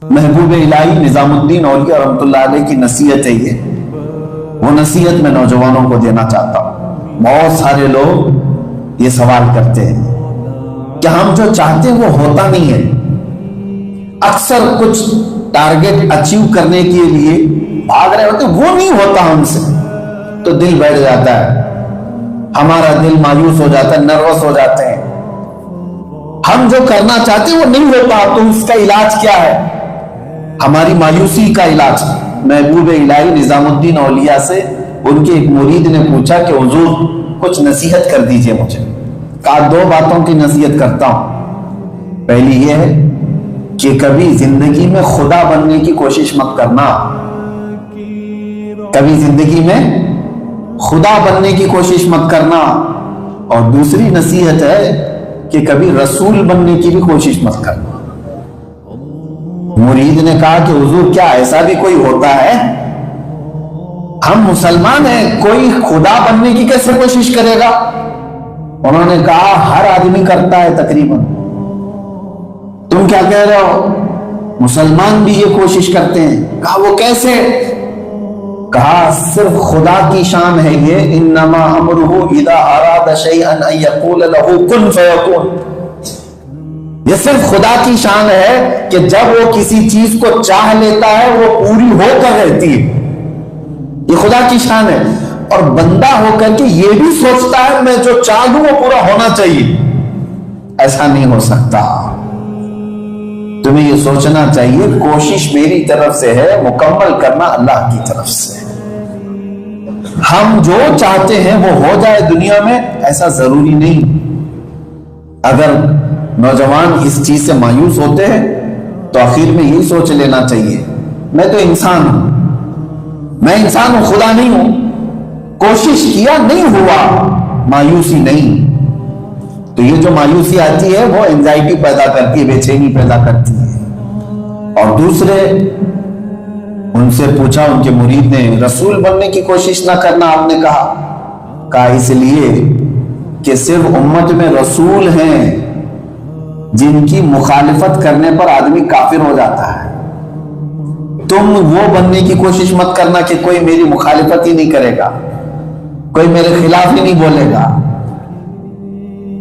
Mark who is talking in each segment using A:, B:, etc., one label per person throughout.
A: محبوب الہی نظام الدین اولیاء رحمۃ اللہ علیہ کی نصیحت ہے یہ، وہ نصیحت میں نوجوانوں کو دینا چاہتا ہوں۔ بہت سارے لوگ یہ سوال کرتے ہیں کہ ہم جو چاہتے ہیں وہ ہوتا نہیں ہے، اکثر کچھ ٹارگٹ اچیو کرنے کے لیے بھاگ رہے ہوتے ہیں، وہ نہیں ہوتا ہم سے، تو دل بیٹھ جاتا ہے، ہمارا دل مایوس ہو جاتا ہے، نروس ہو جاتے ہیں۔ ہم جو کرنا چاہتے ہیں وہ نہیں ہوتا، تو اس کا علاج کیا ہے؟ ہماری مایوسی کا علاج۔ محبوب الہی نظام الدین اولیاء سے ان کے ایک مرید نے پوچھا کہ حضور کچھ نصیحت کر دیجئے مجھے۔ کہا دو باتوں کی نصیحت کرتا ہوں۔ پہلی یہ ہے کہ کبھی زندگی میں خدا بننے کی کوشش مت کرنا، کبھی زندگی میں خدا بننے کی کوشش مت کرنا۔ اور دوسری نصیحت ہے کہ کبھی رسول بننے کی بھی کوشش مت کرنا۔ مرید نے کہا کہ حضور کیا ایسا بھی کوئی ہوتا ہے؟ ہم مسلمان ہیں، کوئی خدا بننے کی کیسے کوشش کرے گا؟ انہوں نے کہا ہر آدمی کرتا ہے تقریباً۔ تم کیا کہہ رہے ہو؟ مسلمان بھی یہ کوشش کرتے ہیں۔ کہا وہ کیسے؟ کہا صرف خدا کی شان ہے یہ، انما امرہ اذا اراد شیئا ان یقول له کن فیکون۔ یہ صرف خدا کی شان ہے کہ جب وہ کسی چیز کو چاہ لیتا ہے وہ پوری ہو کر رہتی ہے، یہ خدا کی شان ہے۔ اور بندہ ہو کر کے یہ بھی سوچتا ہے میں جو چاہوں وہ پورا ہونا چاہیے، ایسا نہیں ہو سکتا۔ تمہیں یہ سوچنا چاہیے کوشش میری طرف سے ہے، مکمل کرنا اللہ کی طرف سے۔ ہم جو چاہتے ہیں وہ ہو جائے دنیا میں، ایسا ضروری نہیں۔ اگر نوجوان اس چیز سے مایوس ہوتے ہیں تو آخر میں یہی سوچ لینا چاہیے میں تو انسان ہوں، میں انسان ہوں، خدا نہیں ہوں۔ کوشش کیا نہیں ہوا، مایوسی نہیں۔ تو یہ جو مایوسی آتی ہے وہ انزائٹی پیدا کرتی ہے، بے چینی پیدا کرتی ہے۔ اور دوسرے ان سے پوچھا ان کے مرید نے، رسول بننے کی کوشش نہ کرنا آپ نے کہا اس لیے کہ صرف امت میں رسول ہیں جن کی مخالفت کرنے پر آدمی کافر ہو جاتا ہے۔ تم وہ بننے کی کوشش مت کرنا کہ کوئی میری مخالفت ہی نہیں کرے گا، کوئی میرے خلاف ہی نہیں بولے گا،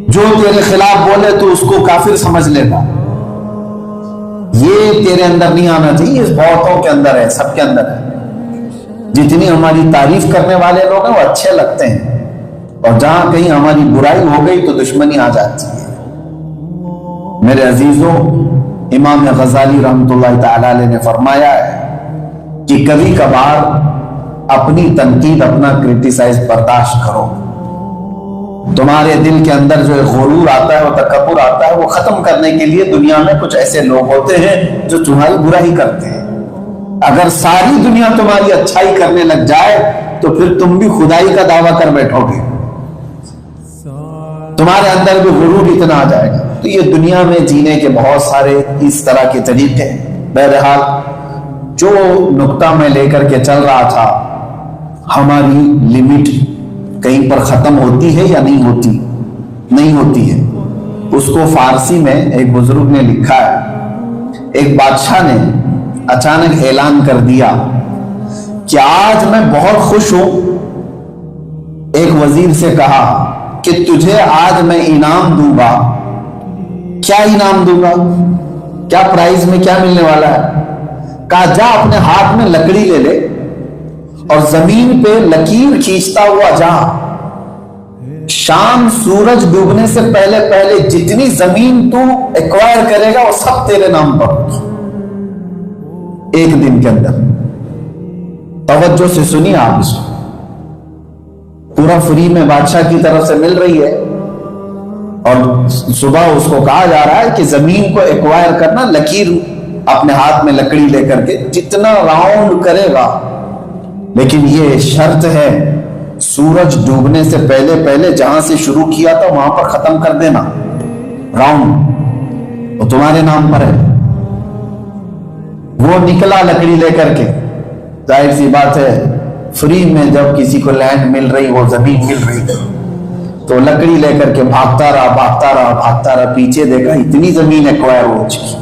A: جو تیرے خلاف بولے تو اس کو کافر سمجھ لے گا۔ یہ تیرے اندر نہیں آنا چاہیے، اس بہتوں کے اندر ہے، سب کے اندر ہے۔ جتنی ہماری تعریف کرنے والے لوگ ہیں وہ اچھے لگتے ہیں، اور جہاں کہیں ہماری برائی ہو گئی تو دشمنی آ جاتی ہے۔ میرے عزیزوں، امام غزالی رحمۃ اللہ تعالی علیہ نے فرمایا ہے کہ کبھی کبھار اپنی تنقید، اپنا کرٹیسائز برداشت کرو۔ تمہارے دل کے اندر جو غرور آتا ہے، وہ تکبر آتا ہے، وہ ختم کرنے کے لیے دنیا میں کچھ ایسے لوگ ہوتے ہیں جو تمہاری برائی کرتے ہیں۔ اگر ساری دنیا تمہاری اچھائی کرنے لگ جائے تو پھر تم بھی خدائی کا دعویٰ کر بیٹھو گے، تمہارے اندر بھی غرور اتنا آ جائے گا۔ تو یہ دنیا میں جینے کے بہت سارے اس طرح کے طریقے ہیں۔ بہرحال جو نقطہ میں لے کر کے چل رہا تھا، ہماری لمٹ کہیں پر ختم ہوتی ہے یا نہیں ہوتی؟ نہیں ہوتی ہے۔ اس کو فارسی میں ایک بزرگ نے لکھا ہے، ایک بادشاہ نے اچانک اعلان کر دیا کہ آج میں بہت خوش ہوں۔ ایک وزیر سے کہا کہ تجھے آج میں انعام دوں گا۔ کیا انعام دوں گا؟ کیا پرائز میں کیا ملنے والا ہے؟ کہا جا اپنے ہاتھ میں لکڑی لے لے اور زمین پہ لکیر کھینچتا ہوا جا، شام سورج ڈوبنے سے پہلے پہلے جتنی زمین تو ایکوائر کرے گا وہ سب تیرے نام پر ہوگی، ایک دن کے اندر۔ توجہ سے سنیے آپ اس کو، پورا فری میں بادشاہ کی طرف سے مل رہی ہے، اور صبح اس کو کہا جا رہا ہے کہ زمین کو ایکوائر کرنا، لکیر اپنے ہاتھ میں لکڑی لے کر کے جتنا راؤنڈ کرے گا، لیکن یہ شرط ہے سورج ڈوبنے سے پہلے پہلے جہاں سے شروع کیا تھا وہاں پر ختم کر دینا راؤنڈ، وہ تمہارے نام پر ہے۔ وہ نکلا لکڑی لے کر کے، ظاہر سی بات ہے فری میں جب کسی کو لینڈ مل رہی، وہ زمین مل رہی، تو لکڑی لے کر کے بھاگتا رہا، پیچھے دیکھا اتنی زمین ایکوائر ہو چکی،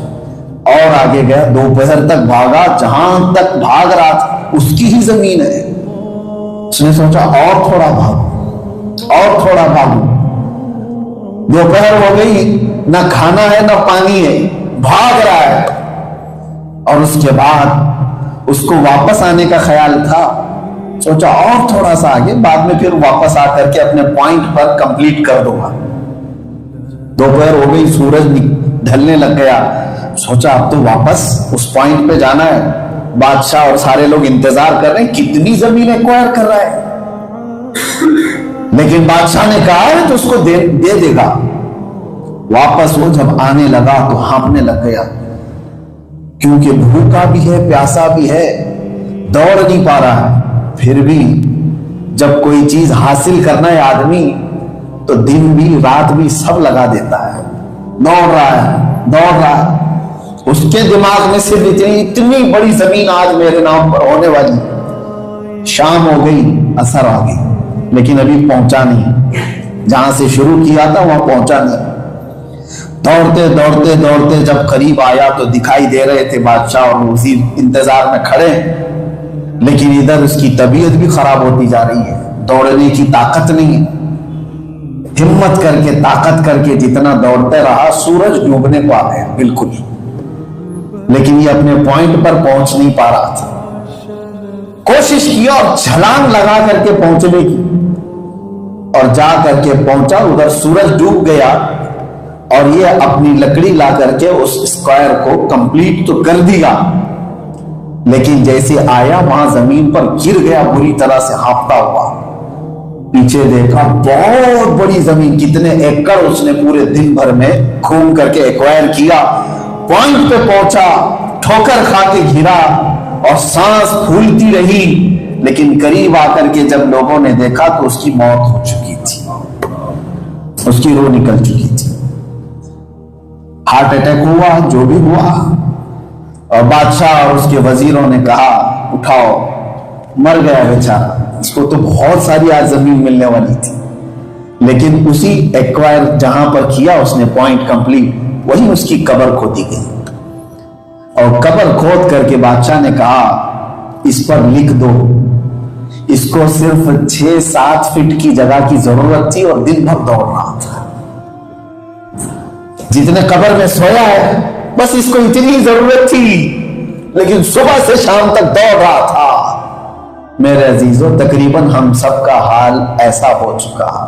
A: اور آگے گیا، دوپہر تک بھاگا، جہاں تک بھاگ رہا تھا اس کی ہی زمین ہے۔ اس نے سوچا اور تھوڑا بھاگو، اور تھوڑا بھاگو۔ دوپہر ہو گئی، نہ کھانا ہے نہ پانی ہے، بھاگ رہا ہے۔ اور اس کے بعد اس کو واپس آنے کا خیال تھا، سوچا اور تھوڑا سا آگے، بعد میں پھر واپس آ کر کے اپنے پوائنٹ پر کمپلیٹ کر دوں گا۔ دوپہر ہو گئی، سورج ڈھلنے لگ گیا، سوچا اب تو واپس اس پوائنٹ پہ جانا ہے۔ بادشاہ اور سارے لوگ انتظار کر رہے ہیں، کتنی زمین ایکوائر کر رہا ہے، لیکن بادشاہ نے کہا ہے تو اس کو دے دے گا۔ واپس وہ جب آنے لگا تو ہانپنے لگ گیا، کیونکہ بھوکا بھی ہے، پیاسا بھی ہے، دوڑ نہیں پا رہا ہے۔ پھر بھی جب کوئی چیز حاصل کرنا ہے آدمی تو دن بھی رات بھی سب لگا دیتا ہے، دوڑ رہا ہے۔ اس کے دماغ میں صرف اتنی بڑی زمین آج میرے نام پر ہونے والی۔ شام ہو گئی، عصر آ گئی، لیکن ابھی پہنچا نہیں، جہاں سے شروع کیا تھا وہاں پہنچا نہیں۔ دوڑتے جب قریب آیا تو دکھائی دے رہے تھے بادشاہ اور وزیر انتظار میں کھڑے، لیکن ادھر اس کی طبیعت بھی خراب ہوتی جا رہی ہے، دوڑنے کی طاقت نہیں ہے۔ ہمت کر کے، طاقت کر کے جتنا دوڑتے رہا، سورج ڈوبنے کو آ گیا بالکل، لیکن یہ اپنے پوائنٹ پر پہنچ نہیں پا رہا تھا۔ کوشش کیا اور چھلانگ لگا کر کے پہنچنے کی، اور جا کر کے پہنچا، ادھر سورج ڈوب گیا، اور یہ اپنی لکڑی لا کر کے اس اسکوائر کو کمپلیٹ تو کر دیا، لیکن جیسے آیا وہاں زمین پر گر گیا بری طرح سے ہانپتا ہوا۔ پیچھے دیکھا بہت بڑی زمین، کتنے ایکڑ اس نے پورے دن بھر میں گھوم کر کے ایکوائر کیا۔ پوائنٹ پہ پہنچا، ٹھوکر کھا کے گرا اور سانس پھولتی رہی، لیکن قریب آ کر کے جب لوگوں نے دیکھا تو اس کی موت ہو چکی تھی، اس کی روح نکل چکی تھی، ہارٹ اٹیک ہوا، جو بھی ہوا۔ اور بادشاہ اور اس کے وزیروں نے کہا اٹھاؤ، مر گیا بیچارہ، اس کو تو بہت ساری آج زمین ملنے والی تھی، لیکن اسی ایکوائر جہاں پر کیا اس نے پوائنٹ کمپلیٹ، وہی اس کی قبر کھودی گئی۔ اور قبر کھود کر کے بادشاہ نے کہا اس پر لکھ دو، اس کو صرف 6-7 فٹ کی جگہ کی ضرورت تھی اور دن بھر دوڑ رہا تھا، جتنے قبر میں سویا ہے بس اس کو اتنی ضرورت تھی، لیکن صبح سے شام تک دوڑ رہا تھا۔ میرے عزیزوں، تقریباً ہم سب کا حال ایسا ہو چکا